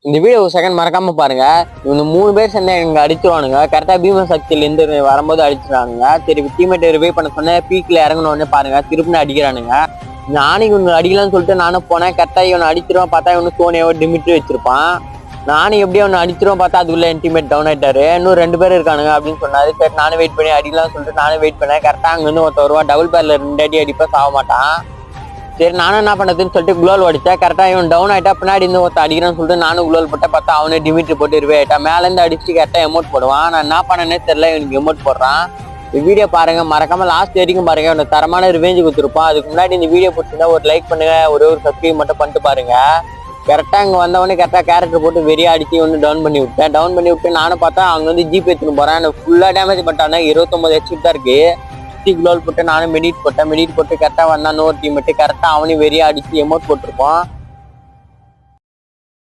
இந்த வீடியோ ஒரு செகண்ட் மறக்காம பாருங்க. இந்த 3 பேர் சேர்ந்து எங்க அடிச்சிருவானுங்க. கரெக்டா பீம சக்தியில இருந்து வரும்போது அடிச்சிருவானுங்க. சரி டீம்மேட் ரிவைவ் பண்ண சொன்ன பீக்ல இறங்கணும்னே பாருங்க திருப்பின்னு அடிக்கிறானுங்க. நானும் இவனு அடிக்கலாம்னு சொல்லிட்டு நானும் போனேன். கரெக்டா இவனை அடிச்சிருவான் பார்த்தா இவனு சோனியாவோ டிமிட்ரி வச்சிருப்பான். நானும் எப்படியும் அவனை அடிச்சிருவான் பார்த்தா அதுக்குள்ள என் டீம்மேட் டவுன் ஆயிட்டாரு. இன்னும் 2 பேர் இருக்கானுங்க அப்படின்னு சொன்னாரு. சரி நானும் வெயிட் பண்ணி அடிக்கலாம்னு சொல்லிட்டு நானும் வெயிட் பண்ணேன். கரெக்டா அங்க இருந்து ஒருத்த வருவான். டபுள் பேர்ல 2 அடி அடிப்பா சாக மாட்டான். சரி நானும் என்ன பண்ணதுன்னு சொல்லிட்டு குளோல் அடிச்சேன். கரெக்டா இவன் டவுன் ஆயிட்டா பின்னாடி இருந்து ஒருத்த அடிக்கிறான்னு சொல்லிட்டு நானும் குளோல் போட்டா பார்த்தா அவனே டிமிட்ரி போட்டு ரிவே ஆயிட்டான். மேல இருந்து அடிச்சு கரெக்டா எமோட் போடுவான். நான் என்ன பண்ணனே தெரியல இவனுக்கு எமோட் போடுறான். இந்த வீடியோ பாருங்க மறக்காம லாஸ்ட் வரைக்கும் பாருங்க. இவனுக்கு தரமான ரிவேஞ்சு கொடுத்துருப்பான். அதுக்கு முன்னாடி இந்த வீடியோ பிடிச்சிருந்தா ஒரு லைக் பண்ணுங்க, ஒரு சப்ஸ்கிரைப் மட்டும் பண்ணிட்டு பாருங்க. கரெக்டா இங்க வந்தவொடனே கரெக்டா கேரக்டர் போட்டு வெறியா அடிச்சு ஒன்று டவுன் பண்ணி விட்டு நானும் பார்த்தா அவங்க வந்து ஜிபே எடுத்துன்னு போறேன். எனக்கு ஃபுல்லா டேமேஜ் பண்ணிட்டானே 29 ஹெச்பி தான் இருக்கு. குளோல் போட்டு நானும் மெடிட் போட்டு கரெக்டா வந்தான். இன்னொரு டீம் கரெக்டா அவனையும் வெறியா அடிச்சு எமோட் போட்டிருப்போம்.